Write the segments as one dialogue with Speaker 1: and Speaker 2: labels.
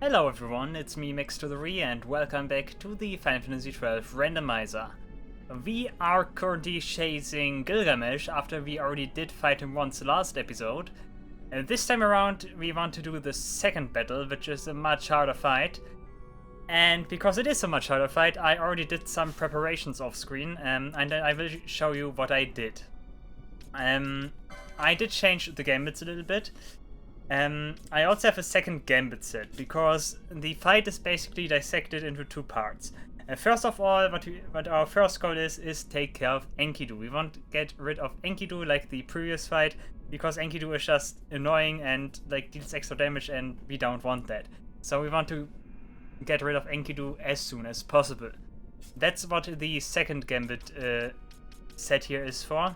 Speaker 1: Hello everyone, it's me XII and welcome back to the Final Fantasy XII Randomizer. We are currently chasing Gilgamesh after we already did fight him once last episode. And this time around we want to do the second battle, which is a much harder fight. And because it is a much harder fight, I already did some preparations off screen, and I will show you what I did. I did change the gambits a little bit. I also have a second gambit set, because the fight is basically dissected into two parts. First of all, what our first goal is take care of Enkidu. We want to get rid of Enkidu like the previous fight, because Enkidu is just annoying and like deals extra damage, and we don't want that. So we want to get rid of Enkidu as soon as possible. That's what the second gambit set here is for.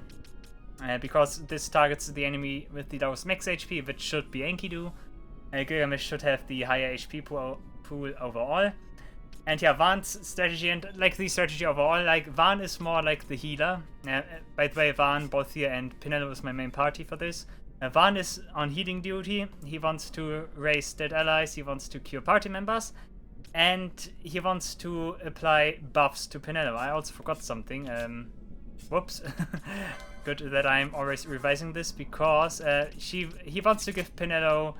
Speaker 1: Because this targets the enemy with the lowest max HP, which should be Enkidu. Gilgamesh should have the higher HP pool overall. And yeah, Van's strategy, and like the strategy overall, like Van is more like the healer. By the way, Van, Balthier, and Pinello is my main party for this. Van is on healing duty. He wants to raise dead allies, he wants to cure party members, and he wants to apply buffs to Pinello. I also forgot something. Whoops. Good that I'm always revising this, because he wants to give Pinello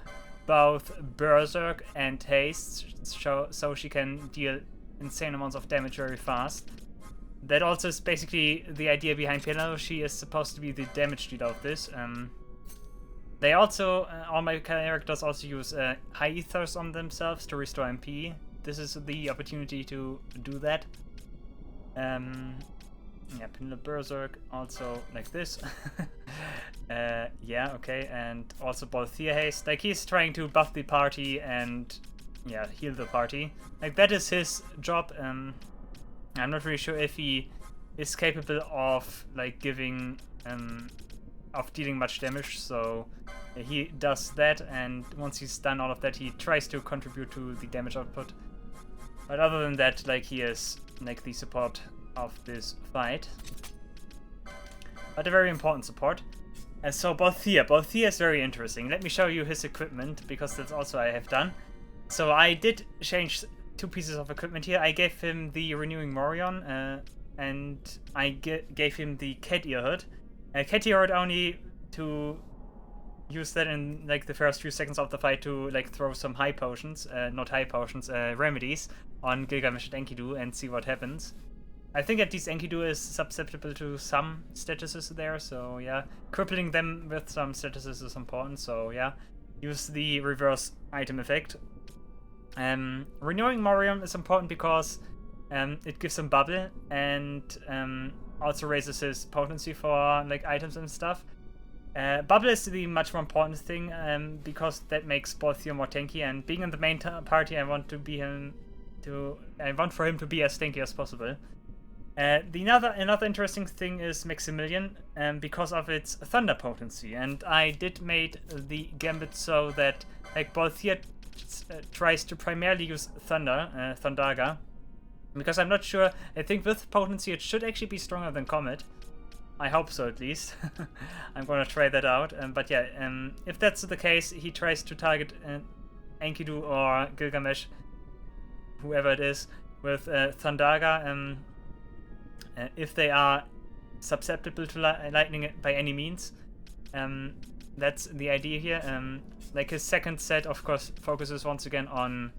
Speaker 1: both Berserk and Haste, so she can deal insane amounts of damage very fast. That also is basically the idea behind Pinello. She is supposed to be the damage dealer of this. They also, all my characters also use high ethers on themselves to restore MP. This is the opportunity to do that. Yeah, Pinello Berserk, also like this. Yeah, okay, and also Balthier Haste. Like, he's trying to buff the party and, yeah, heal the party. Like, that is his job. I'm not really sure if he is capable of, like, giving, of dealing much damage, so he does that, and once he's done all of that, he tries to contribute to the damage output. But other than that, like, he is, like, the support of this fight, but a very important support. And so Balthier is very interesting. Let me show you his equipment, because that's also I have done. So I did change two pieces of equipment here. I gave him the Renewing Morion, and I gave him the Cat Ear Hood. Cat Ear Hood only to use that in like the first few seconds of the fight to like throw some high potions, not high potions, remedies on Gilgamesh and Enkidu and see what happens. I think at least Enkidu is susceptible to some statuses there, so yeah. Crippling them with some statuses is important, so yeah. Use the reverse item effect. Renewing Morion is important because it gives him bubble, and also raises his potency for like items and stuff. Bubble is the much more important thing, because that makes Balthier more tanky, and being in the main party, I want for him to be as tanky as possible. Another interesting thing is Maximilian, because of its thunder potency, and I did made the gambit so that like Balthier tries to primarily use Thundaga, because I'm not sure. I think with potency it should actually be stronger than Comet. I hope so, at least. I'm gonna try that out. But yeah, if that's the case, he tries to target Enkidu or Gilgamesh, whoever it is, with Thundaga. If they are susceptible to lightning by any means. That's the idea here. Like, his second set, of course, focuses once again on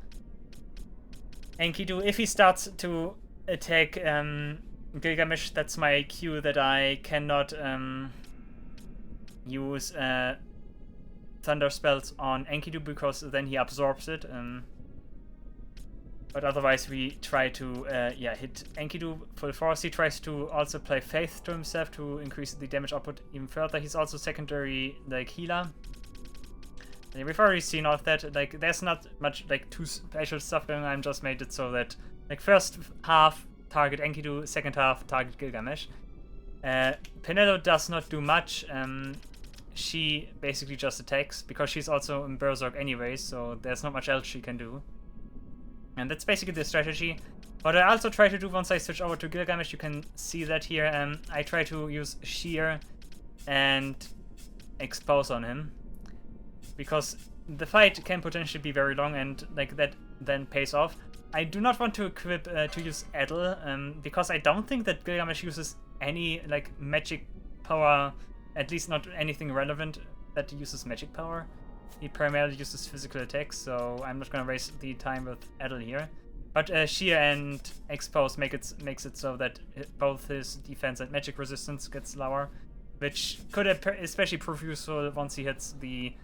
Speaker 1: Enkidu. If he starts to attack Gilgamesh, that's my cue that I cannot use thunder spells on Enkidu, because then he absorbs it. But otherwise we try to hit Enkidu full force. He tries to also play Faith to himself to increase the damage output even further. He's also secondary like healer. And we've already seen all of that. Like, there's not much like too special stuff going on. I just made it so that like first half target Enkidu, second half target Gilgamesh. Pinello does not do much. She basically just attacks, because she's also in Berserk anyway, so there's not much else she can do. And that's basically the strategy. What I also try to do once I switch over to Gilgamesh, you can see that here, I try to use Shear and Expose on him. Because the fight can potentially be very long, and like that then pays off. I do not want to equip to use Edel, because I don't think that Gilgamesh uses any like magic power, at least not anything relevant that uses magic power. He primarily uses physical attacks, so I'm not gonna waste the time with Edel here. But Sheer and Expose makes it so that both his defense and magic resistance gets lower, which could especially prove useful once he hits the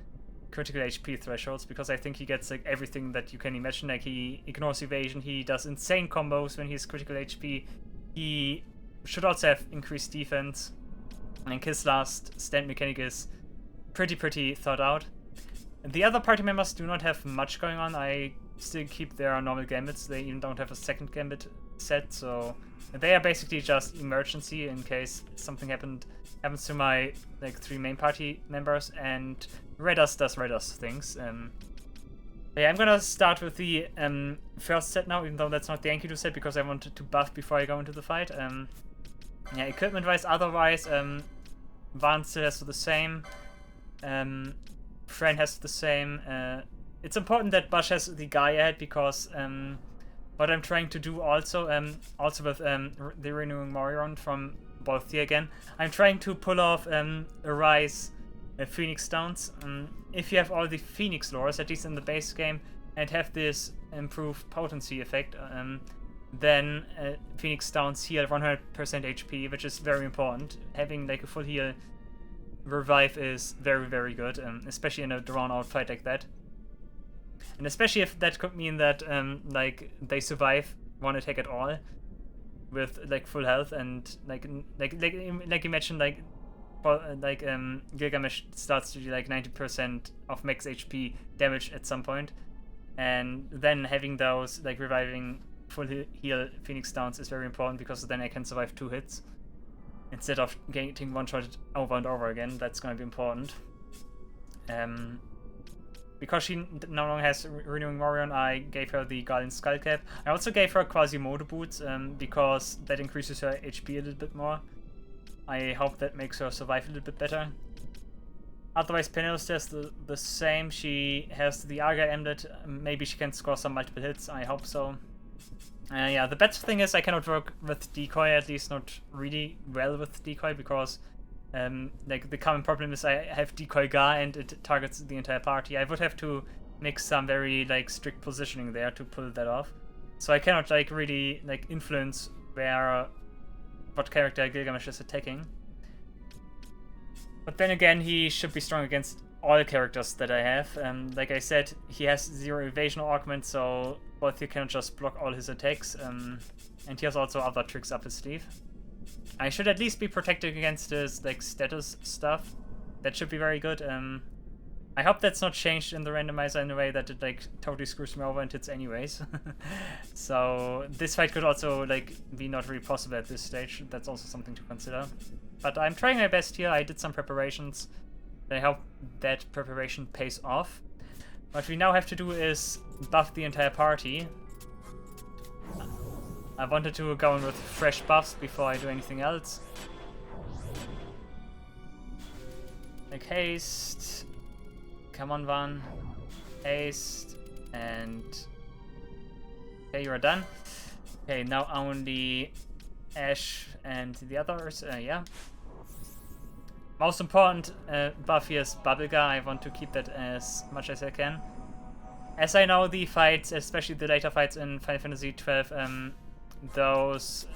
Speaker 1: critical HP thresholds, because I think he gets like everything that you can imagine. Like he ignores evasion, he does insane combos when he's critical HP. He should also have increased defense, and his last stand mechanic is pretty thought out. The other party members do not have much going on. I still keep their normal gambits. They even don't have a second gambit set, so they are basically just emergency in case something happens to my like 3 main party members, and Redus does Redus things. Yeah, I'm gonna start with the first set now, even though that's not the Enkidu set, because I wanted to buff before I go into the fight. Yeah, equipment wise, otherwise, Van still has the same. Fren has the same. It's important that Bush has the guy ahead, because what I'm trying to do also with the Renewing Morion from Balthia again, I'm trying to pull off Arise Phoenix Stones. If you have all the Phoenix lores, at least in the base game, and have this improved potency effect, then Phoenix Stones heal 100% HP, which is very important. Having like a full heal revive is very good, especially in a drawn out fight like that. And especially if that could mean that like they survive one attack at all with like full health, and like imagine Gilgamesh starts to do like 90% of max HP damage at some point, and then having those like reviving full heal Phoenix Downs is very important, because then I can survive 2 hits instead of getting one-shotted over and over again. That's going to be important. Because she no longer has Renewing Morion, I gave her the Guardian Skull Cap. I also gave her Quasimodo Boots, because that increases her HP a little bit more. I hope that makes her survive a little bit better. Otherwise, Penelope does the same. She has the Argyle Amulet. Maybe she can score some multiple hits. I hope so. Yeah, the bad thing is I cannot work with Decoy, at least not really well with Decoy, because like the common problem is I have Decoy Ga and it targets the entire party. I would have to make some very like strict positioning there to pull that off. So I cannot like really like influence what character Gilgamesh is attacking. But then again, he should be strong against all characters that I have. Like I said, he has 0 evasion or augment, so both he cannot just block all his attacks. And he has also other tricks up his sleeve. I should at least be protected against his like status stuff. That should be very good. I hope that's not changed in the randomizer in a way that it like totally screws me over and hits anyways. So this fight could also like be not really possible at this stage. That's also something to consider. But I'm trying my best here. I did some preparations. I hope that preparation pays off. What we now have to do is buff the entire party. I wanted to go in with fresh buffs before I do anything else. Like haste. Come on, Van. Haste. And okay, you're done. Okay, now only Ash and the others. Yeah. Most important buff here is Bubblegum. I want to keep that as much as I can. As I know, the fights, especially the later fights in Final Fantasy XII, those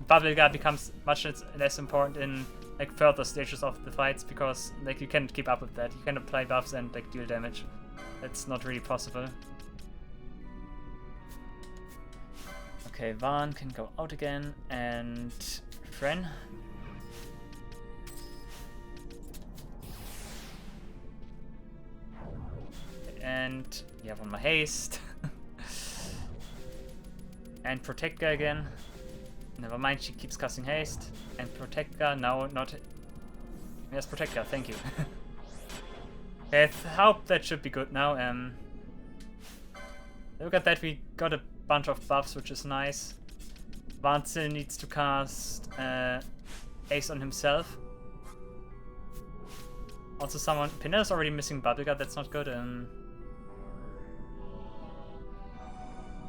Speaker 1: Bubblegum becomes much less important in like further stages of the fights, because like you can't keep up with that. You can apply buffs and like deal damage. That's not really possible. Okay, Van can go out again, and Fren. And you have on my haste. And Protector again. Never mind, she keeps casting haste. And Protector, no, not. Yes, Protector, thank you. Okay, I hope that should be good now. Look at that, we got a bunch of buffs, which is nice. Van still needs to cast Ace on himself. Also someone... Pineda's already missing Bubblegard, that's not good.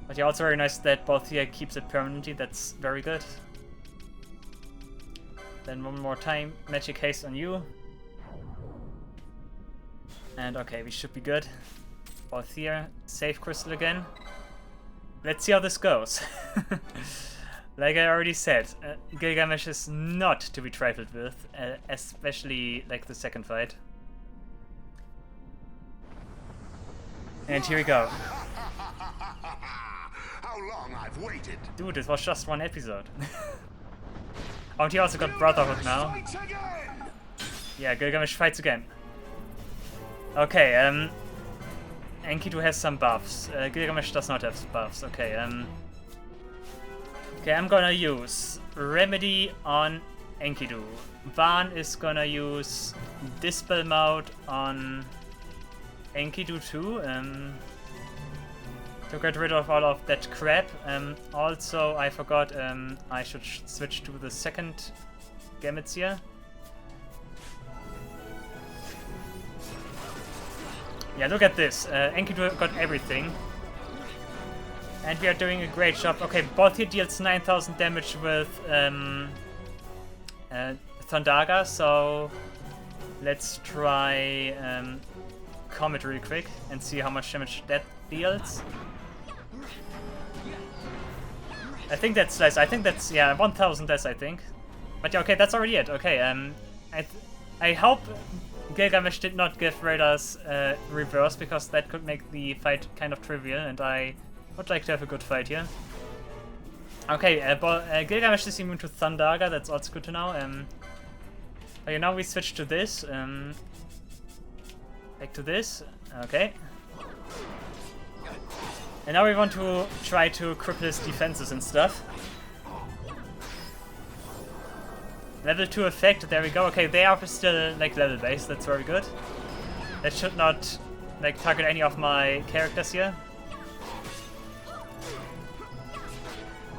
Speaker 1: But yeah, also very nice that both here keeps it permanently, that's very good. Then one more time, Magic Haste on you. And okay, we should be good. Both here, save Crystal again. Let's see how this goes. Like I already said, Gilgamesh is not to be trifled with, especially like the second fight. And here we go.
Speaker 2: How long I've waited.
Speaker 1: Dude, it was just one episode. Oh, and he also got Brotherhood now. Yeah, Gilgamesh fights again. Okay, Enkidu has some buffs. Gilgamesh does not have buffs. Okay, okay, I'm gonna use Remedy on Enkidu. Van is gonna use Dispel Mode on Enkidu too. To get rid of all of that crap. Also, I forgot I should switch to the second Gamezia. Yeah, look at this. Enkidu got everything. And we are doing a great job. Okay, both here deals 9,000 damage with Thundaga, so let's try Comet real quick and see how much damage that deals. I think that's less. I think that's, yeah, 1,000 less, I think. But yeah, okay, that's already it. Okay, I hope Gilgamesh did not give Raiders reverse, because that could make the fight kind of trivial, and I would like to have a good fight here. Okay, Gilgamesh is immune to Thundaga, that's also good to know. Okay, now we switch to this. Back to this. Okay. And now we want to try to cripple his defenses and stuff. Level 2 effect, there we go. Okay, they are still like level based, that's very good. That should not like target any of my characters here.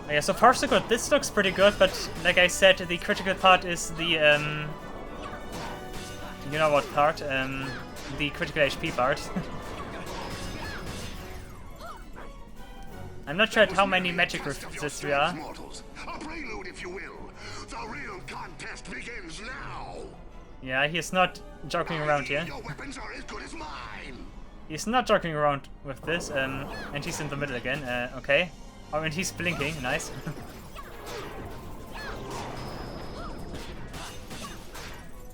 Speaker 1: Yeah, so far so good. This looks pretty good, but like I said, the critical part is the you know what part? The critical HP part. I'm not sure how many magic resists we are.
Speaker 2: A prelude, if you will. The real contest begins now.
Speaker 1: Yeah, he's not joking around here.
Speaker 2: Your weapons are as good as mine.
Speaker 1: He's not joking around with this, and he's in the middle again. Okay. Oh, and he's blinking. Nice.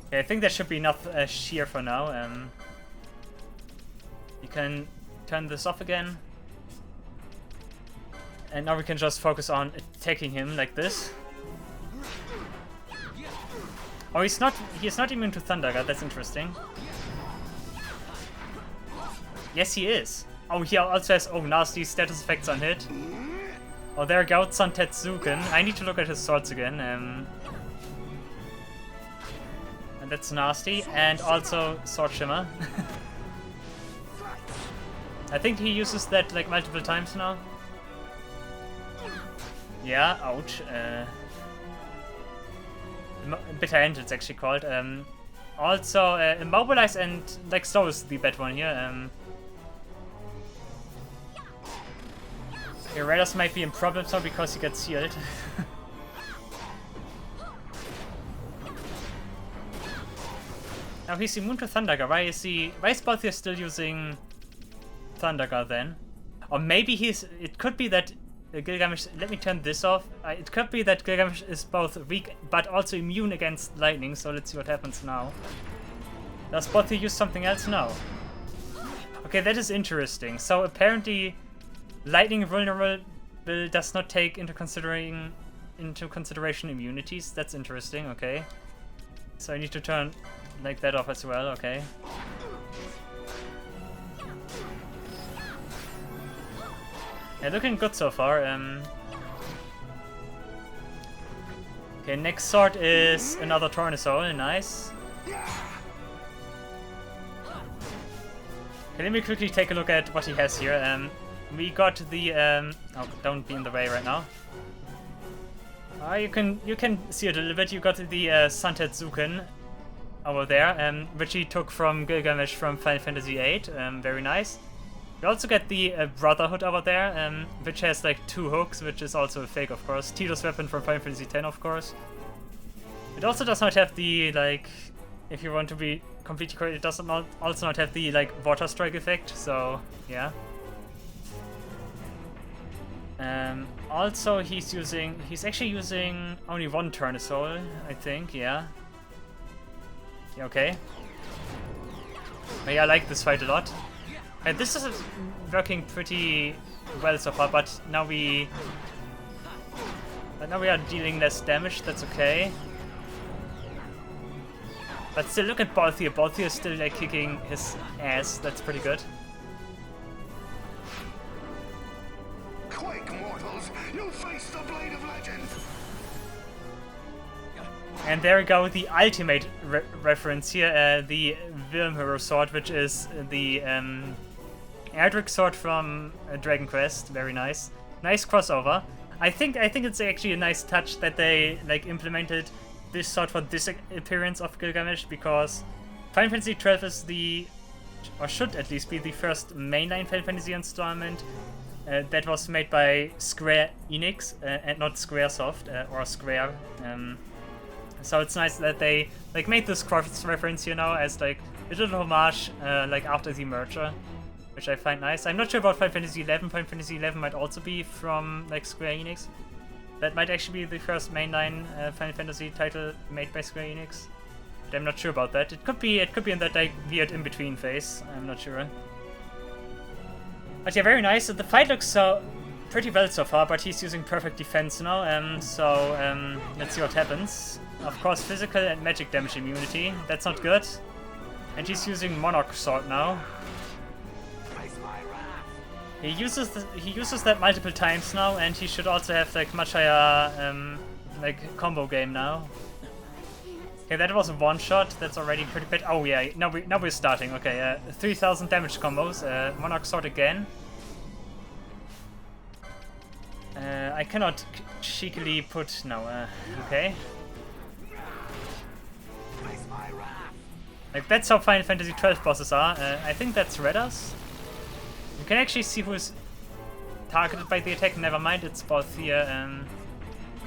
Speaker 1: Okay, I think that should be enough shear for now. You can turn this off again. And now we can just focus on attacking him like this. Oh, he's not immune to Thundaga, that's interesting. Yes, he is. Oh, he also has, oh, nasty status effects on hit. Oh, there goes on Tetsuken. I need to look at his swords again. And that's nasty. And also Sword Shimmer. I think he uses that like multiple times now. Yeah, ouch. Bitter End, it's actually called. Also, Immobilize and like Slow is the bad one here. Raiders might be in problems now because he gets healed. Now he's immune to Thundaga. Why is Balthier still using Thundaga then? Or maybe it could be that Gilgamesh, let me turn this off. It could be that Gilgamesh is both weak but also immune against lightning, so let's see what happens now. Does Balthier use something else? No. Okay, that is interesting. So apparently lightning vulnerable does not take into consideration immunities. That's interesting, okay. So I need to turn like that off as well, okay. Yeah, looking good so far. Okay, next sword is another Tornasoul, nice. Okay, let me quickly take a look at what he has here. We got the oh, don't be in the way right now. You can see it a little bit. You got the Sun Tetsuken, over there, which he took from Gilgamesh from Final Fantasy VIII. Very nice. We also get the Brotherhood over there, which has like 2 hooks, which is also a fake, of course. Tito's weapon from Final Fantasy X, of course. It also does not have the, like, if you want to be completely correct, it does not also not have the, like, water strike effect, so yeah. Also he's actually using only 1 Tournesol, I think, yeah. Yeah, okay. But yeah, I like this fight a lot. And this is working pretty well so far, but now we are dealing less damage, that's okay. But still, look at Balthier. Balthier is still like kicking his ass, that's pretty good.
Speaker 2: Quake, mortals! You face the blade of legend!
Speaker 1: And there we go, the ultimate reference here, the Wilmhero sword, which is the Erdrick sword from Dragon Quest. Very nice. Nice crossover. I think it's actually a nice touch that they like implemented this sword for this appearance of Gilgamesh, because Final Fantasy XII is the, or should at least be, the first mainline Final Fantasy installment that was made by Square Enix and not Squaresoft or Square. So it's nice that they like made this cross reference, you know, as like a little homage like after the merger, which I find nice. I'm not sure about Final Fantasy XI. Final Fantasy XI might also be from like Square Enix. That might actually be the first mainline Final Fantasy title made by Square Enix. But I'm not sure about that. It could be in that like weird in-between phase. I'm not sure. But yeah, very nice. So the fight looks so pretty well so far, but he's using perfect defense now. Let's see what happens. Of course, physical and magic damage immunity. That's not good. And he's using Monarch Sword now. He uses that multiple times now, and he should also have like much higher like combo game now. Okay, that was a one shot. That's already pretty bad. Oh yeah, now we're starting. Okay, 3000 damage combos. Monarch Sword again. I cannot cheekily put okay. Like that's how Final Fantasy XII bosses are. I think that's Redders. You can actually see who's targeted by the attack. Never mind, it's both here.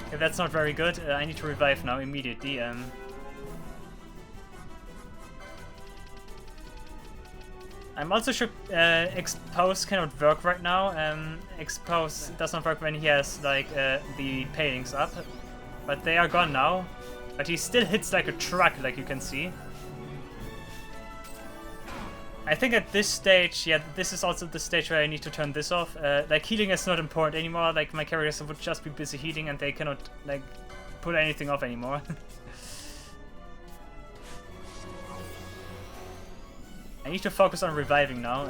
Speaker 1: Okay, that's not very good. I need to revive now immediately. I'm also sure Expose cannot work right now. Expose does not work when he has like the palings up, but they are gone now. But he still hits like a truck, like you can see. I think at this stage, yeah, this is also the stage where I need to turn this off. Like, healing is not important anymore. Like, my characters would just be busy healing and they cannot, like, pull anything off anymore. I need to focus on reviving now.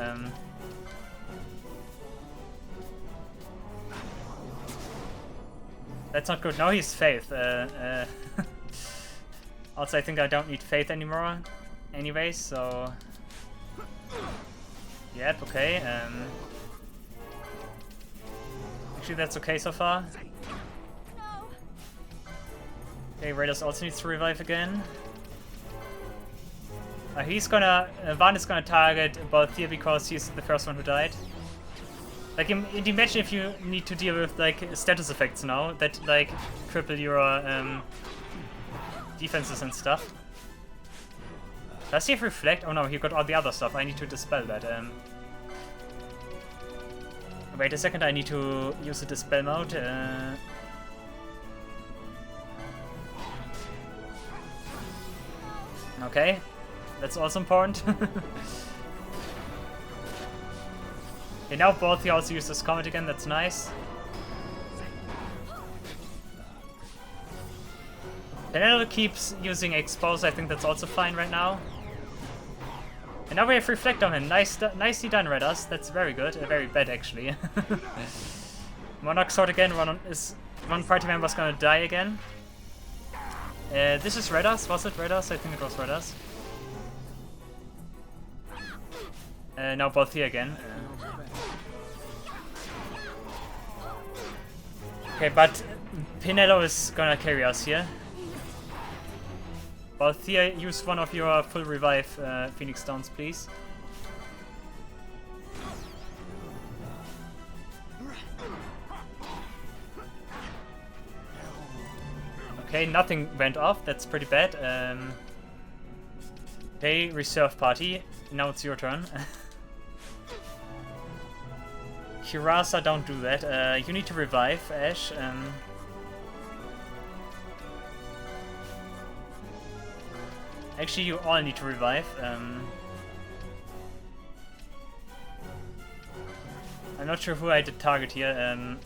Speaker 1: That's not good. No, he's Faith. Also, I think I don't need Faith anymore anyway, so... Yep, okay. Actually, that's okay so far. Okay, Raiders also needs to revive again. He's gonna... Van is gonna target Balthier because he's the first one who died. Like, imagine if you need to deal with, like, status effects now that, like, cripple your defenses and stuff. Does he have Reflect? Oh no, he got all the other stuff. I need to dispel that. Wait a second, I need to use the Dispel mode. Okay, that's also important. Okay, now Balthier also uses Comet again, that's nice. Fainaru keeps using Expose, I think that's also fine right now. And now we have Reflect on him. Nicely done, Redders. That's very good. Very bad, actually. Monarch Sword again. One party member's gonna die again. This is Redders. Was it Redders? I think it was Redders. Now Balthier again. Okay, but Pinello is gonna carry us here. Balthea, use one of your full revive Phoenix Stones, please. Okay, nothing went off. That's pretty bad. Okay, reserve party. Now it's your turn. Hirasa, don't do that. You need to revive, Ash. Actually, you all need to revive. I'm not sure who I did target here.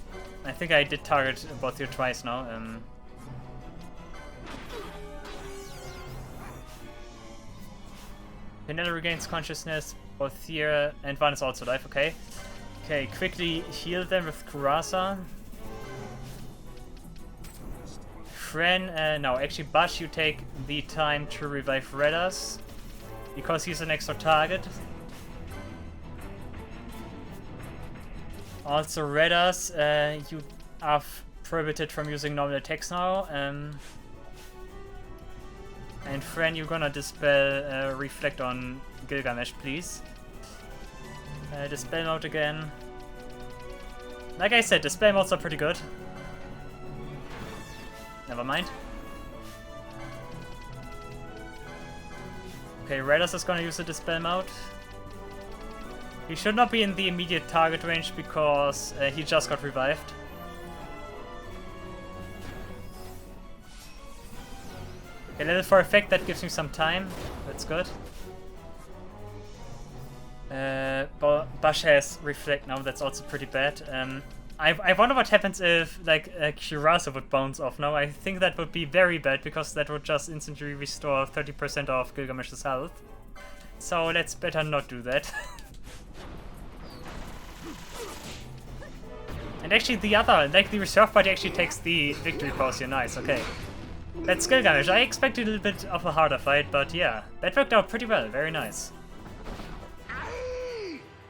Speaker 1: I think I did target both you twice now. Fainaru regains consciousness, both here and one is also alive, okay. Okay, quickly heal them with Kurasa. Fren, no, actually Bash, you take the time to revive Redas, because he's an extra target. Also Redas, you are prohibited from using normal attacks now. And Fren, you're gonna dispel Reflect on Gilgamesh, please. Dispel mode again. Like I said, dispel modes are pretty good. Never mind. Okay, Raiders is gonna use the dispel mode. He should not be in the immediate target range because he just got revived. Okay, level 4 effect, that gives me some time. That's good. Bash has Reflect now, that's also pretty bad. I wonder what happens if, like, Kurasa would bounce off now. I think that would be very bad, because that would just instantly restore 30% of Gilgamesh's health. So let's better not do that. And actually the other, like the reserve party actually takes the victory pose here, nice, okay. That's Gilgamesh. I expected a little bit of a harder fight, but yeah, that worked out pretty well, very nice.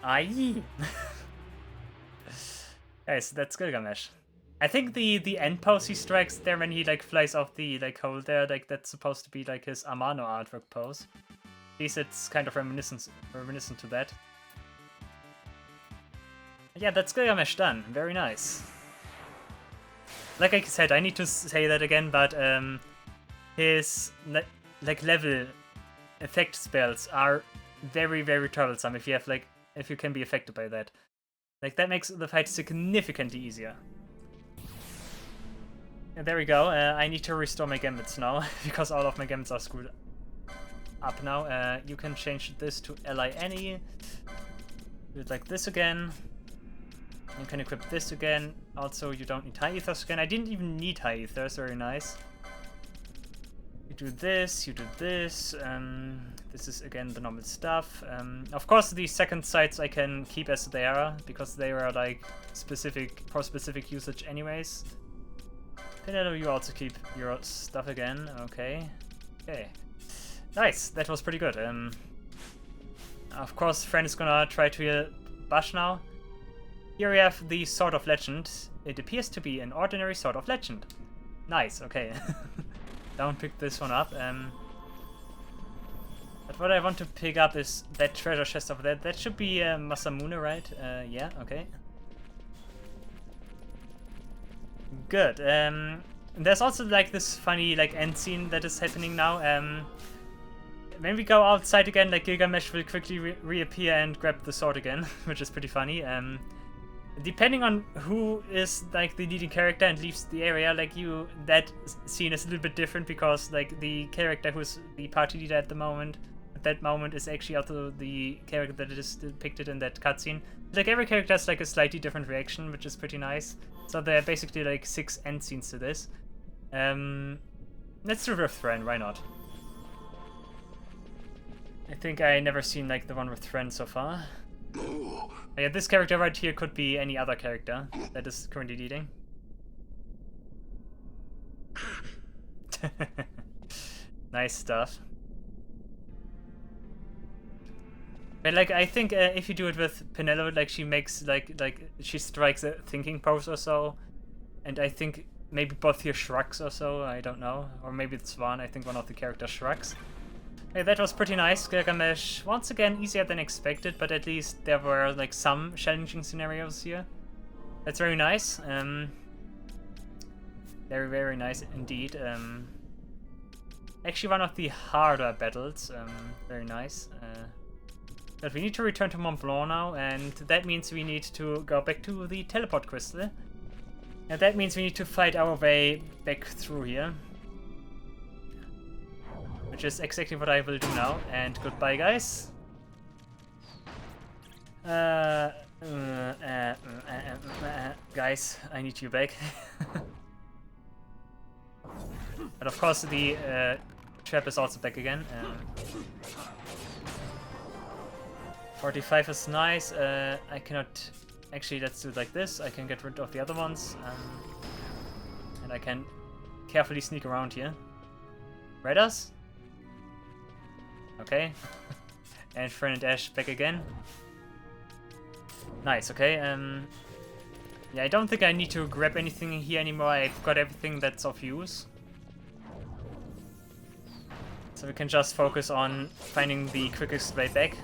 Speaker 1: Aye. Guys, that's Gilgamesh. I think the end pose he strikes there when he like flies off the like hole there, like that's supposed to be like his Amano artwork pose. At least it's kind of reminiscent to that. Yeah, that's Gilgamesh done. Very nice. Like I said, I need to say that again, but his like level effect spells are very, very troublesome if you have like if you can be affected by that. Like that makes the fight significantly easier. And there we go. I need to restore my gambits now because all of my gambits are screwed up now. You can change this to Ally Any. Do it like this again. You can equip this again. Also, you don't need high ethers again. I didn't even need high ethers. Very nice. You do this. You do this. This is again the normal stuff. Of course, the second sites I can keep as they are because they are like specific for specific usage, anyways. Fainaru, you also keep your stuff again. Okay. Okay. Nice. That was pretty good. Of course, Fren is gonna try to heal Bash now. Here we have the Sword of Legend. It appears to be an ordinary Sword of Legend. Nice, okay. Don't pick this one up. But what I want to pick up is that treasure chest over there. That should be Masamune, right? Yeah, okay. Good. There's also like this funny like end scene that is happening now. When we go outside again, like Gilgamesh will quickly reappear and grab the sword again, which is pretty funny. Depending on who is like the leading character and leaves the area, like that scene is a little bit different because like the character who's the party leader at that moment is actually also the character that is depicted in that cutscene. Like every character has like a slightly different reaction, which is pretty nice. So there are basically like 6 end scenes to this. Let's do Rift Friend, why not? I think I never seen like the one with Friend so far. Yeah, this character right here could be any other character that is currently leading. Nice stuff. But like I think if you do it with Penelope, like she makes like she strikes a thinking pose or so, and I think maybe both here shrugs or so, I don't know. Or maybe it's one, I think one of the characters shrugs. Hey, that was pretty nice. Gilgamesh, once again, easier than expected, but at least there were like some challenging scenarios here. That's very nice. Very, very nice indeed. Actually one of the harder battles. Very nice. But we need to return to Mont Blanc now, and that means we need to go back to the teleport crystal. And that means we need to fight our way back through here. Which is exactly what I will do now. And goodbye, guys. Guys, I need you back. But of course the trap is also back again. 45 is nice. I cannot... Actually, let's do it like this. I can get rid of the other ones. And I can carefully sneak around here. Raiders? Okay. And Fern and Ash back again. Nice, okay. Yeah, I don't think I need to grab anything here anymore. I've got everything that's of use. So we can just focus on finding the quickest way back.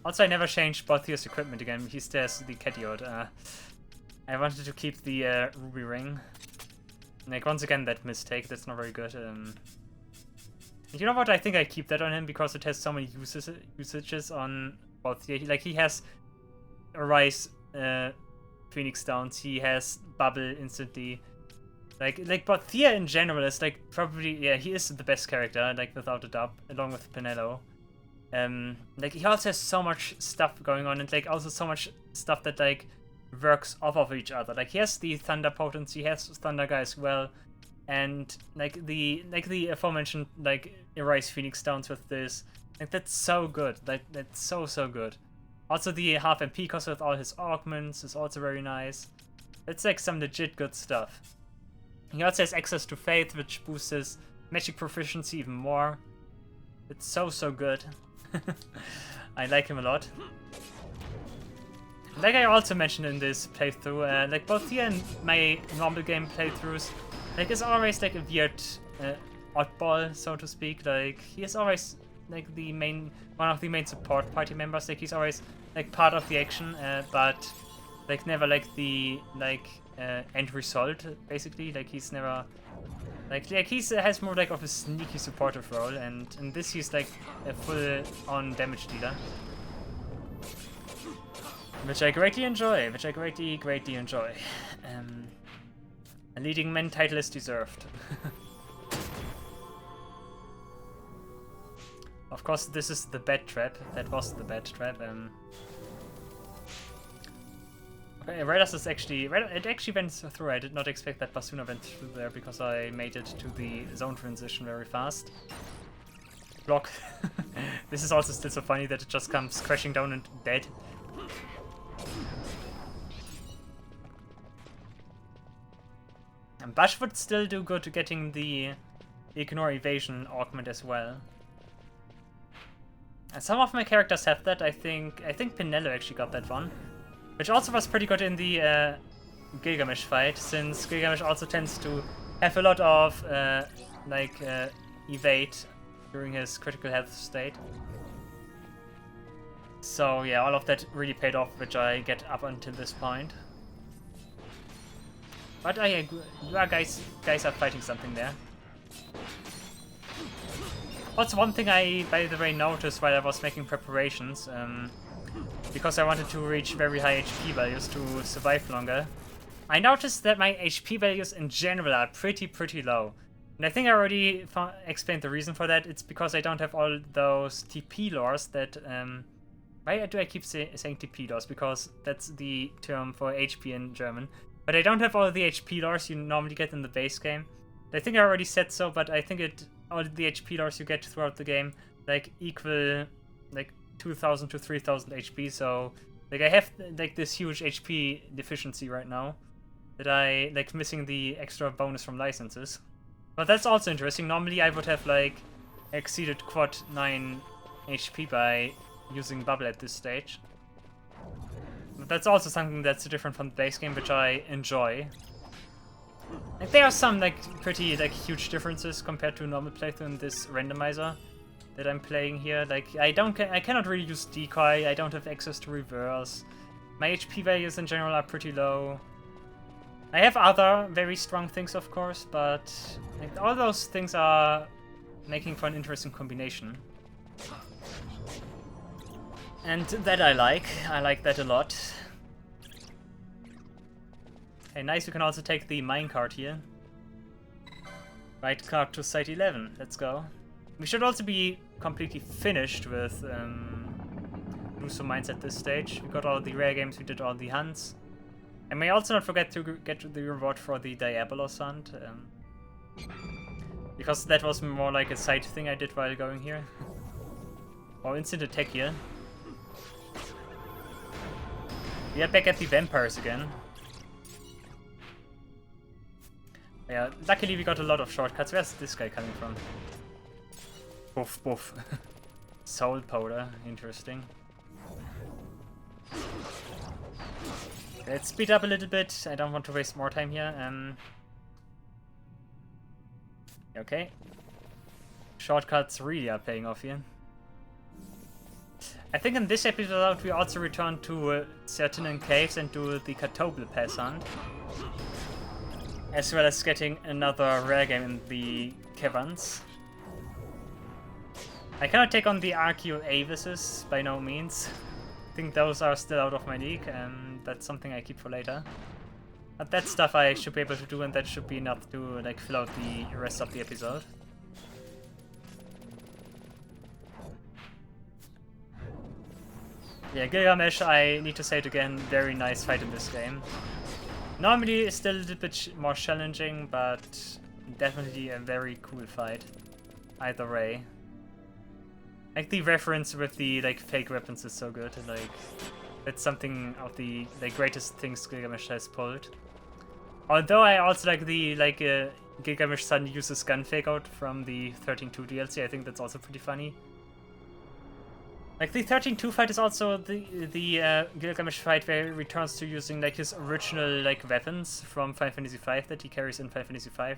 Speaker 1: Also, I never changed Balthier's equipment again. He still has the Catiode. I wanted to keep the ruby ring. Like, once again, that mistake. That's not very good. You know what? I think I keep that on him because it has so many usages on Balthier. Like, he has Arise Phoenix Downs. He has Bubble instantly. Like Balthier in general is like probably, yeah, he is the best character, like without a doubt, along with Pinello. Like he also has so much stuff going on, and like also so much stuff that like works off of each other. Like he has the Thunder potency, he has Thunder Guy as well, and like the aforementioned like Erase Phoenix Downs with this. Like that's so good. Like that's so good. Also the half MP cost with all his augments is also very nice. It's like some legit good stuff. He also has access to Faith, which boosts his magic proficiency even more. It's so good. I like him a lot. Like I also mentioned in this playthrough, like both here and my normal game playthroughs, like is always like a weird oddball, so to speak. Like he is always like one of the main support party members. Like he's always like part of the action, but like never like the end result. Basically, like he's never like he's has more like of a sneaky supportive role, and in this he's like a full-on damage dealer, which I greatly enjoy. Greatly enjoy. A leading man title is deserved. Of course, this is the bed trap. That was the bed trap. Okay, Raiders is actually... It actually went through. I did not expect that Basuna went through there because I made it to the zone transition very fast. Block. This is also still so funny that it just comes crashing down and dead. And Bash would still do good to getting the Ignore Evasion augment as well. And some of my characters have that. I think Pinello actually got that one. Which also was pretty good in the Gilgamesh fight, since Gilgamesh also tends to have a lot of evade during his critical health state. So yeah, all of that really paid off, which I get up until this point. But you guys are fighting something there. Also, one thing I, by the way, noticed while I was making preparations, because I wanted to reach very high HP values to survive longer, I noticed that my HP values in general are pretty low. And I think I already explained the reason for that. It's because I don't have all those TP lores that... why do I keep saying TP lores? Because that's the term for HP in German. But I don't have all the HP lores you normally get in the base game. I think I already said so, but I think all the HP lores you get throughout the game like equal like 2000 to 3000 HP, so like I have like this huge HP deficiency right now that I like missing the extra bonus from licenses. But that's also interesting. Normally I would have like exceeded quad 9 HP by using Bubble at this stage. But that's also something that's different from the base game, which I enjoy. Like, there are some like pretty like huge differences compared to normal playthrough in this randomizer that I'm playing here. Like, I cannot really use decoy. I don't have access to reverse. My HP values in general are pretty low. I have other very strong things, of course, but like, all those things are making for an interesting combination. And that I like that a lot. Okay, nice, we can also take the minecart here. Right card to Site 11, let's go. We should also be completely finished with Luso Mines at this stage. We got all the rare games, we did all the hunts. And may also not forget to get the reward for the Diabolos hunt. Because that was more like a side thing I did while going here. Oh, instant attack here. We are back at the vampires again. Yeah, luckily we got a lot of shortcuts. Where's this guy coming from? Boof, boof. Soul powder, interesting. Let's speed up a little bit. I don't want to waste more time here. Okay. Shortcuts really are paying off here. I think in this episode we also return to certain caves and do the Catoblepas hunt. As well as getting another rare game in the caverns. I cannot take on the Archeo Avises, by no means. I think those are still out of my league, and that's something I keep for later. But that stuff I should be able to do, and that should be enough to like fill out the rest of the episode. Yeah, Gilgamesh, I need to say it again, very nice fight in this game. Normally it's still a little bit more challenging, but definitely a very cool fight. Either way. Like the reference with the like fake weapons is so good, and like that's something of the greatest things Gilgamesh has pulled. Although I also like the Gilgamesh suddenly uses gun fake out from the 13-2 DLC, I think that's also pretty funny. Like the 13-2 fight is also the Gilgamesh fight where he returns to using like his original like weapons from Final Fantasy V that he carries in Final Fantasy V.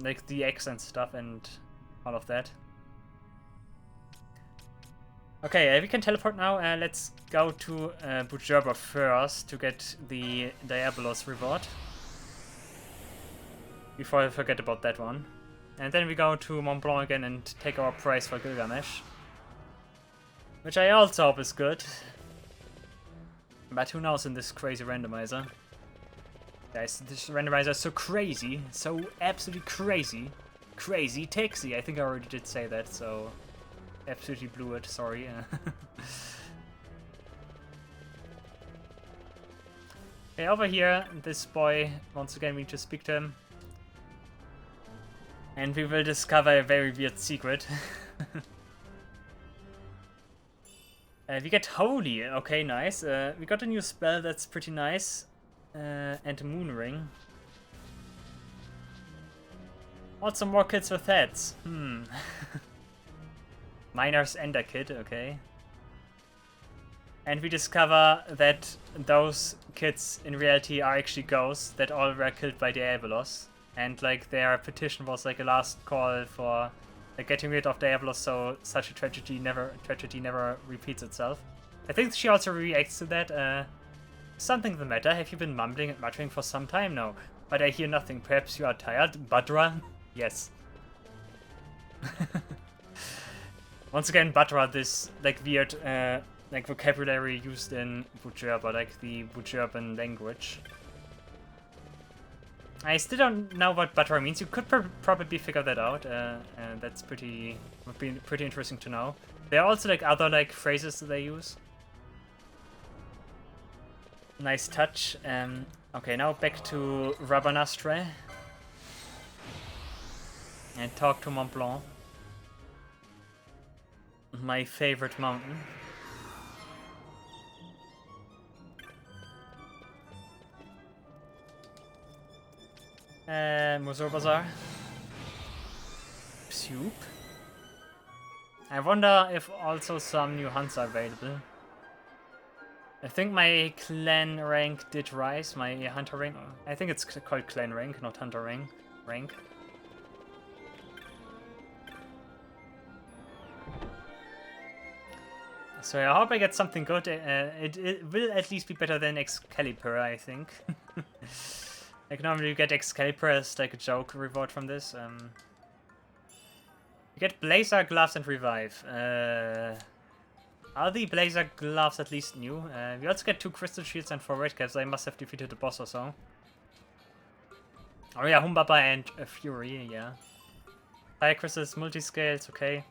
Speaker 1: Like the X and stuff and all of that. Okay, we can teleport now. Let's go to Bujerba first to get the Diabolos reward. Before I forget about that one. And then we go to Mont Blanc again and take our prize for Gilgamesh. Which I also hope is good. But who knows in this crazy randomizer. Guys, this randomizer is so crazy. So absolutely crazy. Crazy taxi. I think I already did say that, so... Absolutely blew it, sorry. Okay, over here, this boy, once again we need to speak to him. And we will discover a very weird secret. We get Holy, okay, nice. We got a new spell that's pretty nice. And a moon ring. Also more kids with heads. Miner's Ender Kid, okay. And we discover that those kids in reality are actually ghosts that all were killed by Diabolos. And like their petition was like a last call for like getting rid of Diabolos so such a tragedy never repeats itself. I think she also reacts to that. Something the matter? Have you been mumbling and muttering for some time now? But I hear nothing. Perhaps you are tired, Badra? Yes. Once again, Batra, this like weird like vocabulary used in Bujerba, like the Bujerban language. I still don't know what Batra means. You could probably figure that out, and that's would be pretty interesting to know. There are also like other like phrases that they use. Nice touch. Okay, now back to Rabanastre and talk to Mont Blanc. My favorite mountain. Bazaar. Soup. I wonder if also some new hunts are available. I think my clan rank did rise, my hunter rank. I think it's called clan rank, not hunter rank. So I hope I get something good. It will at least be better than Excalibur, I think. Like normally you get Excalibur as like a joke reward from this. You get Blazer, Gloves, and Revive. Are the Blazer Gloves at least new? We also get 2 Crystal Shields and 4 Red Caps. I must have defeated the boss or so. Oh yeah, Humbaba and Fury, yeah. Fire Crystals, Multiscales, okay.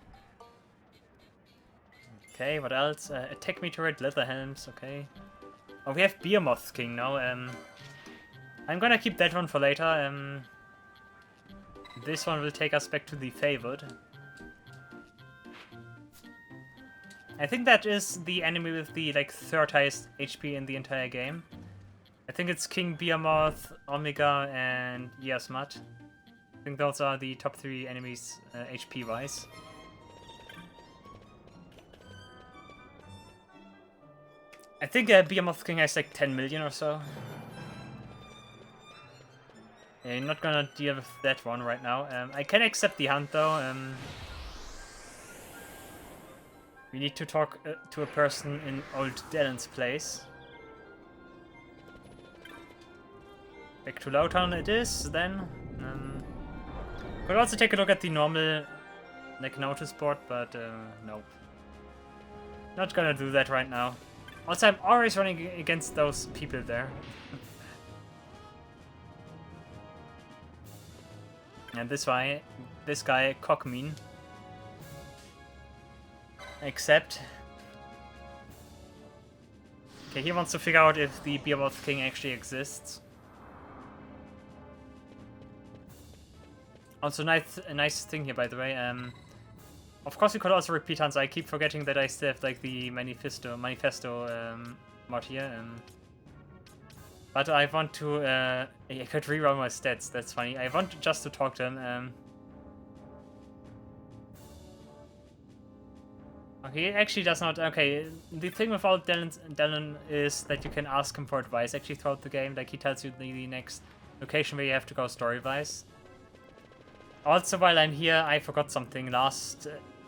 Speaker 1: Okay, what else? Attack Meteorite, Leather Helms, okay. Oh, we have Behemoth King now. I'm gonna keep that one for later. This one will take us back to the Favored. I think that is the enemy with the like 3rd highest HP in the entire game. I think it's King Behemoth, Omega, and Yasmat. I think those are the top 3 enemies HP wise. I think Behemoth King has like 10 million or so. Yeah, you're not gonna deal with that one right now. I can accept the hunt though. We need to talk to a person in Old Dellen's place. Back to Lowtown it is then. Could also take a look at the normal like notice board, but nope. Not gonna do that right now. Also, I'm always running against those people there. And this guy, Cockmean. Except... Okay, he wants to figure out if the Behemoth King actually exists. Also, a nice thing here, by the way. Of course, we could also repeat hunts. I keep forgetting that I still have like the Manifesto mod here. But I want to. I could reroll my stats. That's funny. I want just to talk to him. Okay, he actually does not. Okay, the thing with Old Dellen is that you can ask him for advice actually throughout the game. Like he tells you the next location where you have to go story-wise. Also, while I'm here, I forgot something last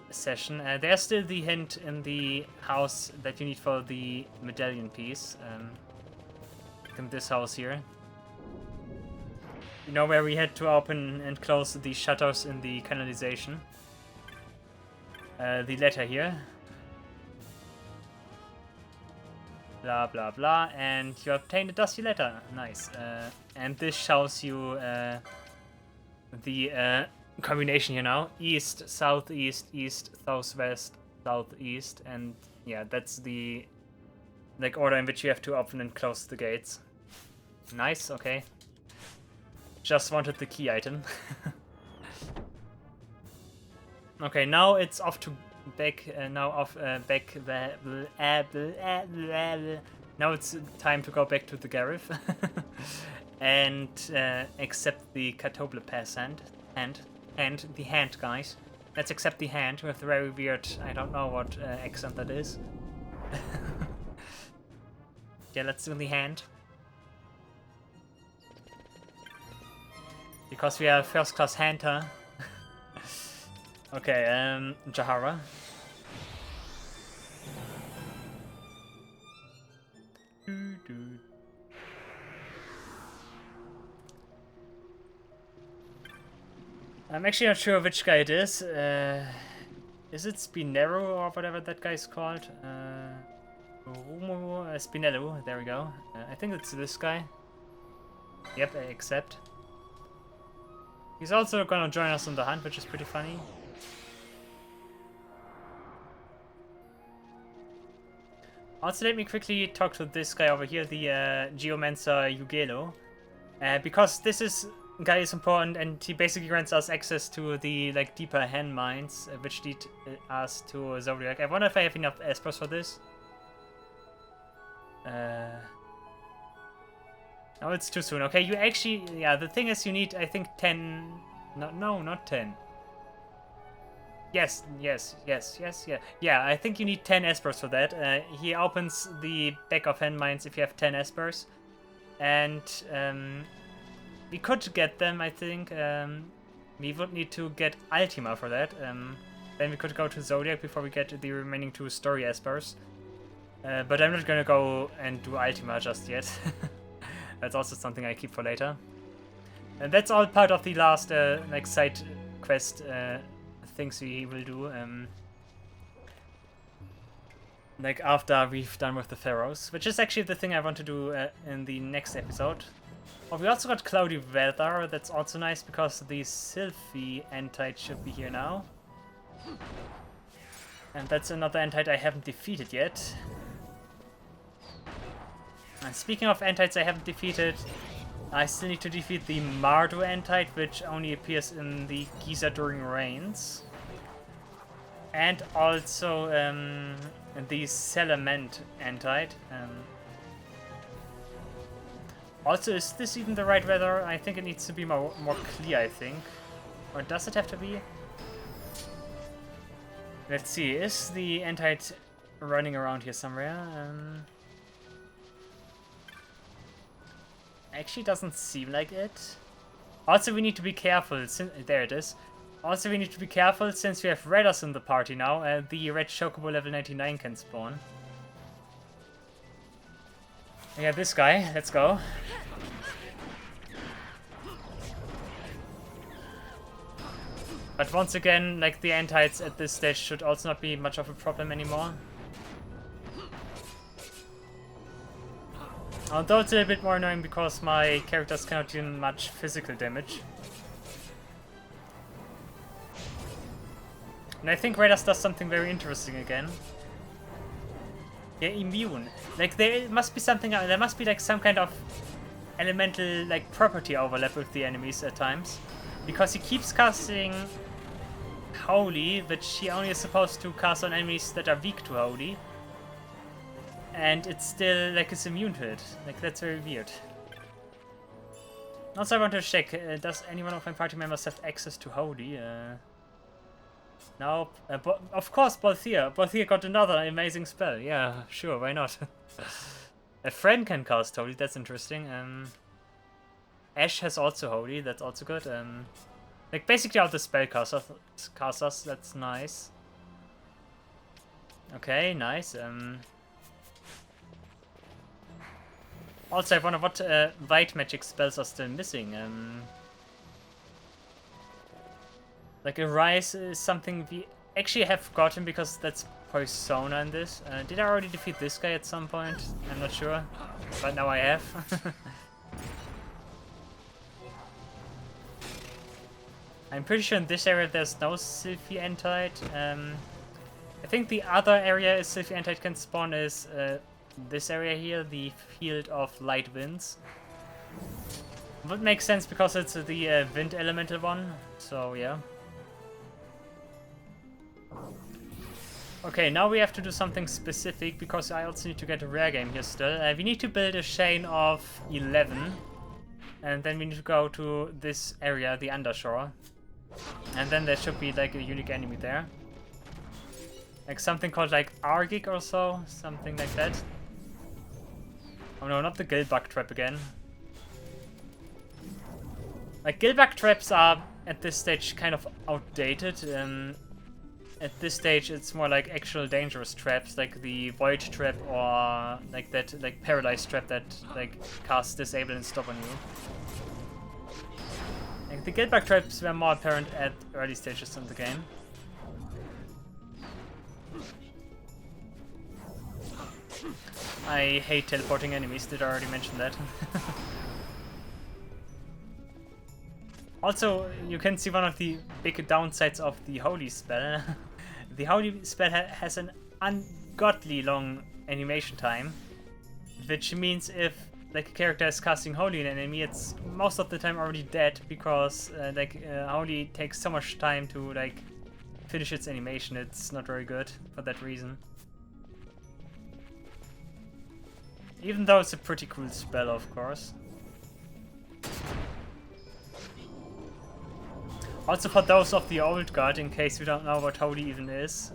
Speaker 1: session. There's still the hint in the house that you need for the medallion piece. In this house here. You know where we had to open and close the shutters in the canalization. The letter here. Blah blah blah, and you obtained a dusty letter. Nice. And this shows you the combination here now. East, southeast, east, southwest, southeast, and yeah, that's the like order in which you have to open and close the gates. Nice, okay. Just wanted the key item. Okay, now it's off to back. Now it's time to go back to the Gareth and accept the Catoblepas and the hand, guys. Let's accept the hand with the very weird. I don't know what accent that is. Yeah, let's do the hand. Because we are first class hunter. Okay, Jahara. I'm actually not sure which guy it is. Is it Spinero or whatever that guy's called? Spinello, there we go. I think it's this guy. Yep, I accept. He's also gonna join us on the hunt, which is pretty funny. Also, let me quickly talk to this guy over here, the Geomancer Ugelo. Because this guy is important, and he basically grants us access to the like deeper hand mines, which lead us to Zodiac. I wonder if I have enough Espers for this. No, it's too soon. Okay, you actually... Yeah, the thing is you need, I think, 10... No, not 10. Yes, yes, yes, yes, yeah. Yeah, I think you need 10 espers for that. He opens the back of hand mines if you have 10 espers. And we could get them, I think. We would need to get Ultima for that. Then we could go to Zodiac before we get the remaining 2 story espers. But I'm not gonna go and do Ultima just yet. That's also something I keep for later. And that's all part of the last like side quest things we will do. Like after we've done with the pharaohs, which is actually the thing I want to do in the next episode. Oh, we also got cloudy weather. That's also nice because the Sylphie Entite should be here now. And that's another Entite I haven't defeated yet. And speaking of Entites I haven't defeated, I still need to defeat the Mardu Entite, which only appears in the Giza during rains. And also the Salamand Entite. Also, is this even the right weather? I think it needs to be more clear, I think. Or does it have to be? Let's see, is the Entite running around here somewhere? Actually doesn't seem like it. Also, we need to be careful, there it is. Also, we need to be careful since we have Raiders in the party now. The Red Chocobo level 99 can spawn. Yeah, this guy, let's go. But once again, like the Entites at this stage should also not be much of a problem anymore. Although it's a little bit more annoying because my characters cannot do much physical damage. And I think Raiders does something very interesting again. Yeah, immune. Like there must be something. There must be like some kind of elemental like property overlap with the enemies at times, because he keeps casting Holy, which he only is supposed to cast on enemies that are weak to Holy, and it's still like is immune to it. Like that's very weird. Also, I want to check: does anyone of my party members have access to Holy? Nope. Of course, Balthier. Balthier got another amazing spell. Yeah, sure, why not? A friend can cast Holy, that's interesting. Ash has also Holy, that's also good. Like basically all the spellcasters, that's nice. Okay, nice. Also, I wonder what white magic spells are still missing. Like a Rise is something we actually have gotten because that's Persona in this. Did I already defeat this guy at some point? I'm not sure, but now I have. I'm pretty sure in this area there's no Sylphie Entite. I think the other area is Sylphie Entite can spawn is this area here, the Field of Light Winds. Would make sense because it's the wind elemental one, so yeah. Okay, now we have to do something specific because I also need to get a rare game here still. We need to build a chain of 11, and then we need to go to this area, the Undershore, and then there should be like a unique enemy there. Like something called like Argic or so, something like that. Oh no, not the Gilbug trap again. Like Gilbug traps are at this stage kind of outdated. At this stage, it's more like actual dangerous traps, like the Void trap or like that, like Paralyzed trap that like casts Disable and Stop on you. Like the Gilbug traps were more apparent at early stages in the game. I hate teleporting enemies. Did I already mention that? Also, you can see one of the big downsides of the Holy spell. The Holy spell has an ungodly long animation time, which means if like a character is casting Holy on an enemy, it's most of the time already dead because Holy takes so much time to like finish its animation. It's not very good for that reason. Even though it's a pretty cool spell, of course. Also for those of the old guard, in case you don't know what Holy even is,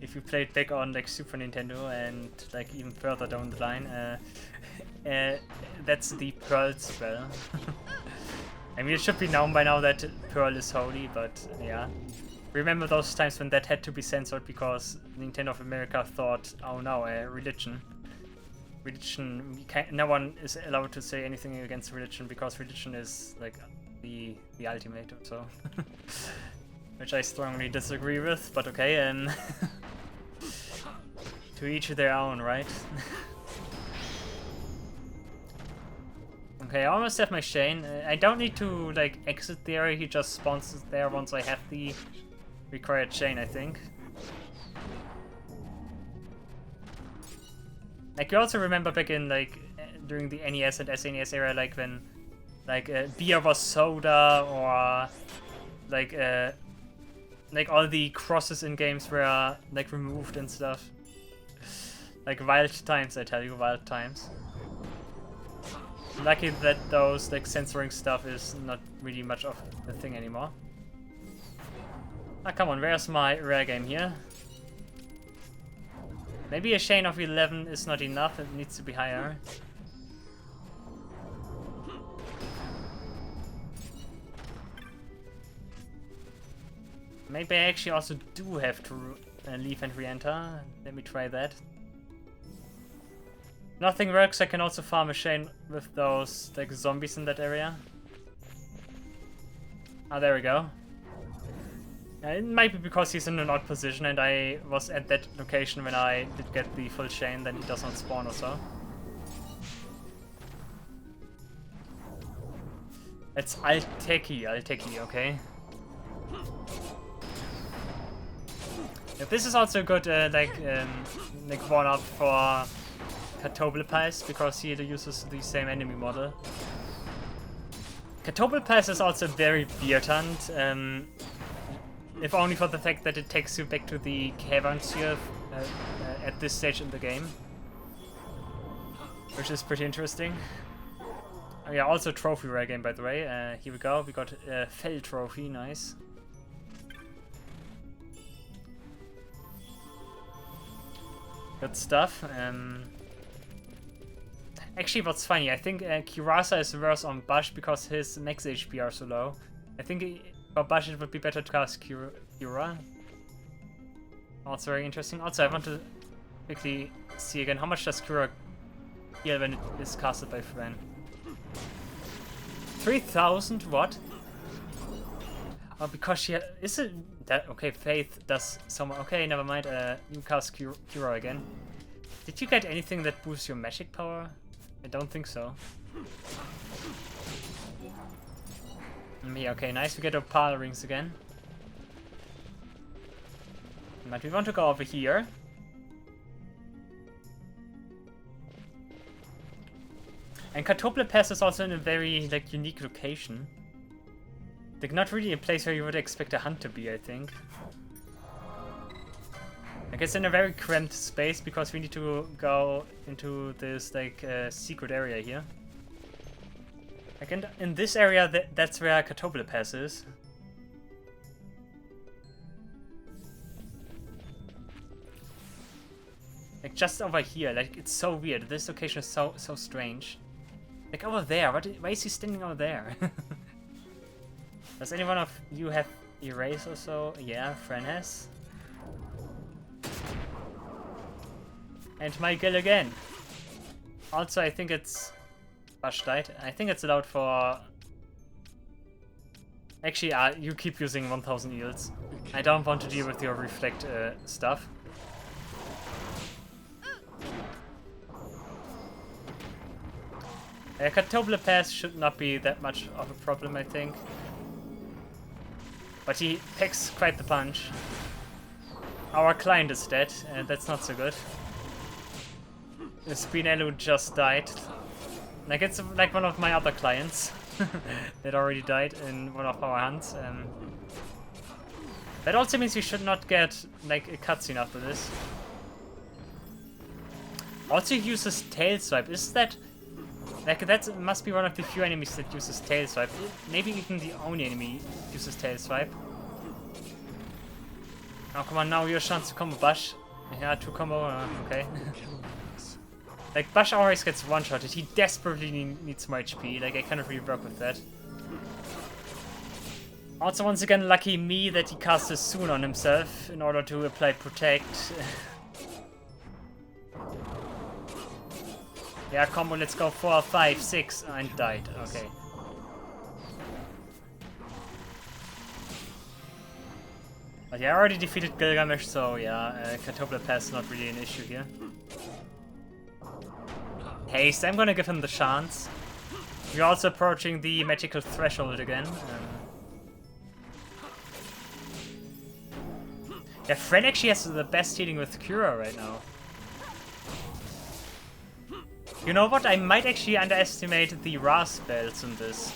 Speaker 1: if you played back on like Super Nintendo and like even further down the line, that's the Pearl spell. I mean, it should be known by now that Pearl is holy, but yeah. Remember those times when that had to be censored because Nintendo of America thought, oh no, religion. No one is allowed to say anything against religion because religion is like the ultimate, so. Which I strongly disagree with, but okay, to each their own, right? Okay, I almost have my Shane. I don't need to like exit the area, he just spawns there once I have the required Shane, I think. Like you also remember back in like during the NES and SNES era, like when like beer was soda, or like all the crosses in games were like removed and stuff. Like wild times, I tell you, wild times. Lucky that those like censoring stuff is not really much of a thing anymore. Ah, come on, where's my rare game here? Maybe a Shane of 11 is not enough, it needs to be higher. Maybe I actually also do have to leave and re-enter. Let me try that. Nothing works, I can also farm a Shane with those like zombies in that area. Ah, there we go. It might be because he's in an odd position and I was at that location when I did get the full Shane, then he does not spawn or so. It's Alteki, okay. Yeah, this is also a good like one-up for Catoblepas, because he uses the same enemy model. Catoblepas is also very beard hunt, if only for the fact that it takes you back to the cavern sphere at this stage in the game, which is pretty interesting. Oh, yeah, also trophy rare game, by the way. Here we go, we got a Fell trophy, nice. Good stuff. Actually, what's funny, I think Kirasa is worse on Bash because his max HP are so low. I think for Bash it would be better to cast Kira. Also very interesting. Also, I want to quickly see again, how much does Kira heal when it is casted by Fran? 3,000? What? Oh, because she is it that okay? Faith does someone. Okay, never mind. You cast Kira again. Did you get anything that boosts your magic power? I don't think so. Yeah, okay, nice. We get our Opal rings again. But we want to go over here. And Catoblepas is also in a very like unique location. Like not really a place where you would expect a hunt to be, I think. Like it's in a very cramped space because we need to go into this like secret area here. Like in this area, that's where Catoblepas is. Like just over here, like it's so weird. This location is so strange. Like over there, why is he standing over there? Does anyone of you have erase or so? Yeah, Fran has. And my Gil again. Also, I think it's Bash died. I think it's allowed for. Actually, you keep using 1000 yields. I don't want to deal with your reflect stuff. Catoblepas should not be that much of a problem, I think. But he packs quite the punch. Our client is dead, and that's not so good. Spinello just died. Like it's like one of my other clients that already died in one of our hunts. That also means we should not get like a cutscene after this. Also he uses tail swipe. Is that Like, that must be one of the few enemies that uses tail swipe. Maybe even the only enemy uses tail swipe. Oh, come on, now your chance to combo Bash. Yeah, 2 combo, okay. Like, Bash always gets one-shotted. He desperately needs more HP. Like, I cannot really work with that. Also, once again, lucky me that he cast a Soon on himself in order to apply Protect. Yeah, combo, let's go 4, 5, 6, and died. Okay. But yeah, I already defeated Gilgamesh, so yeah, Catoblepas is not really an issue here. Haste, I'm gonna give him the chance. We're also approaching the magical threshold again. Yeah, Fred actually has the best healing with Cura right now. You know what? I might actually underestimate the Ra spells in this.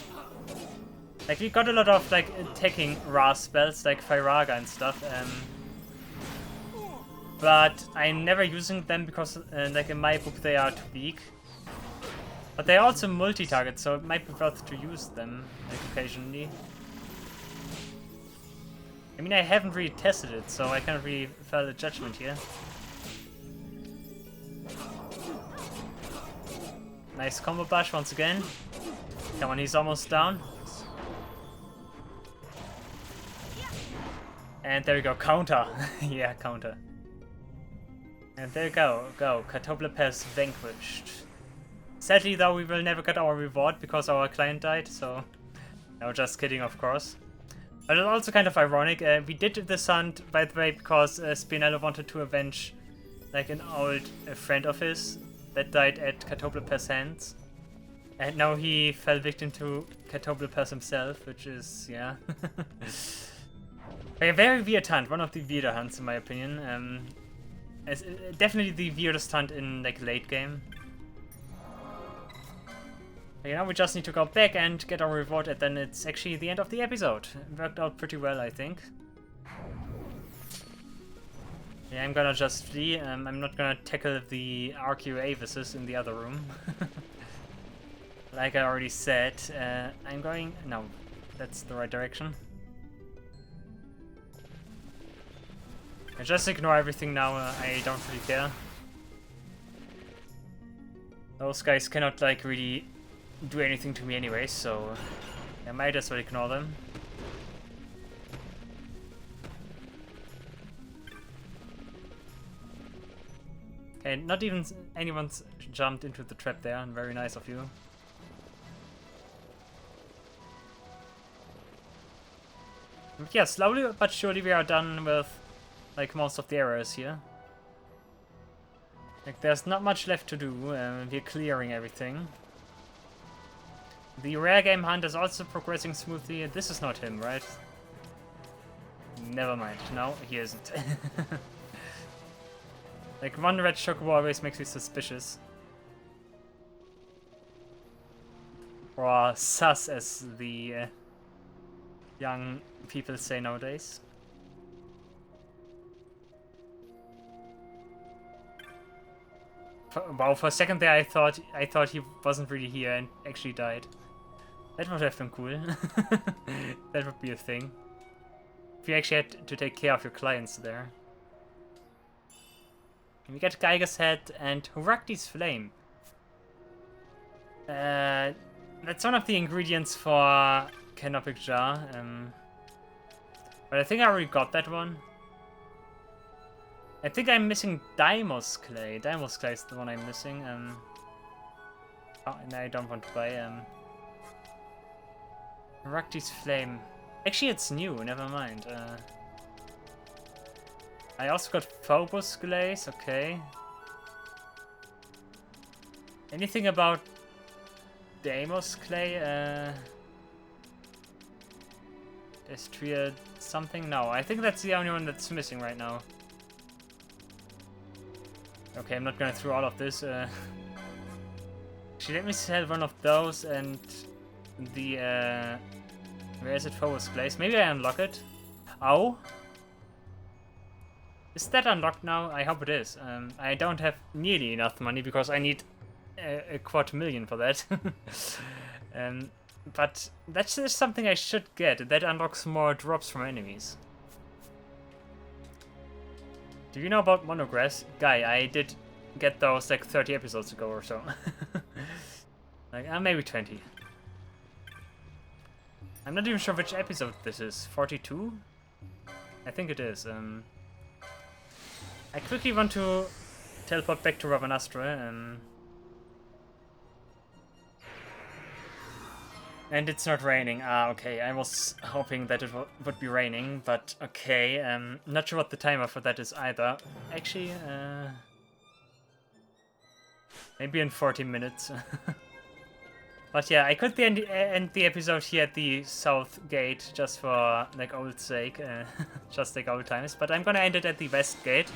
Speaker 1: Like, we got a lot of, like, attacking Ra spells, like Firaga and stuff, but I'm never using them because, like, in my book they are too weak. But they also multi-target, so it might be worth to use them, like, occasionally. I mean, I haven't really tested it, so I can't really fell a judgment here. Nice combo bash once again. Come on, he's almost down. And there we go, counter. Yeah, counter. And there you go, Catoblepas vanquished. Sadly though, we will never get our reward because our client died, so... No, just kidding, of course. But it's also kind of ironic. We did this hunt, by the way, because Spinello wanted to avenge like an old friend of his that died at Catoblepas' hands. And now he fell victim to Catoblepas himself, which is, yeah. A very weird hunt, one of the weirder hunts in my opinion. It's definitely the weirdest hunt in like late game. You know, we just need to go back and get our reward, and then it's actually the end of the episode. It worked out pretty well, I think. Yeah, I'm gonna just flee. I'm not gonna tackle the Archaeavises in the other room. Like I already said, I'm going... No, that's the right direction. I just ignore everything now, I don't really care. Those guys cannot, like, really do anything to me anyway, so I might as well ignore them. Okay, not even anyone's jumped into the trap there, very nice of you. But yeah, slowly but surely we are done with like most of the areas here. Like there's not much left to do, we're clearing everything. The rare game hunt is also progressing smoothly. This is not him, right? Never mind, no, he isn't. Like one red chocobo always makes me suspicious. Or sus, as the young people say nowadays. Wow, for a second there I thought he wasn't really here and actually died. That would have been cool. That would be a thing. If you actually had to take care of your clients there. And we get Geiger's Head and Horakti's Flame. That's one of the ingredients for Canopic Jar. But I think I already got that one. I think I'm missing Deimos Clay. Deimos Clay is the one I'm missing. Oh, and I don't want to buy. Horakti's Flame. Actually, it's new. Never mind. I also got Phobos Glaze. Okay. Anything about Deimos Clay? Estria something? No, I think that's the only one that's missing right now. Okay, I'm not gonna throw all of this. Actually, let me sell one of those and the where is it? Phobos Glaze. Maybe I unlock it. Oh, is that unlocked now? I hope it is. I don't have nearly enough money because I need a quarter million for that. But that's just something I should get. That unlocks more drops from enemies. Do you know about monographs? Guy, I did get those like 30 episodes ago or so. Like, maybe 20. I'm not even sure which episode this is. 42? I think it is. I quickly want to teleport back to Ravanastra. And it's not raining. Ah, okay. I was hoping that it would be raining, but okay. Not sure what the timer for that is either. Actually, maybe in 40 minutes. But yeah, I could end the episode here at the south gate just for like old sake, just like old times. But I'm gonna end it at the west gate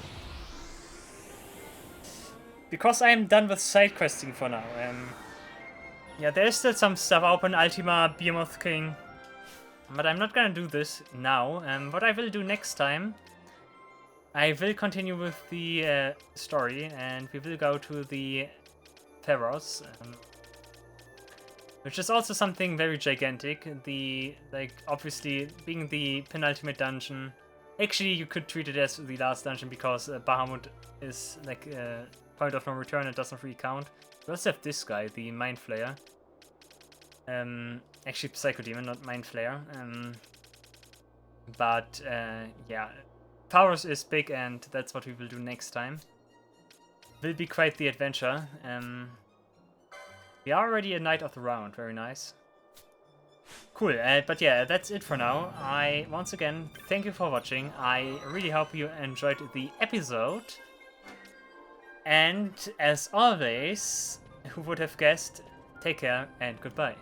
Speaker 1: because I'm done with side questing for now. Yeah, there's still some stuff open, Ultima, Behemoth King, but I'm not gonna do this now. What I will do next time, I will continue with the story, and we will go to the Pharos, which is also something very gigantic. Obviously, being the penultimate dungeon. Actually, you could treat it as the last dungeon because Bahamut is like a point of no return. It doesn't really count. We also have this guy, the Mind Flayer. Actually, Psychodemon, not Mind Flayer. But yeah, Pharos is big, and that's what we will do next time. Will be quite the adventure. We are already a Knight of the Round, very nice. Cool, but yeah, that's it for now. Once again, thank you for watching. I really hope you enjoyed the episode. And as always, who would have guessed, take care and goodbye.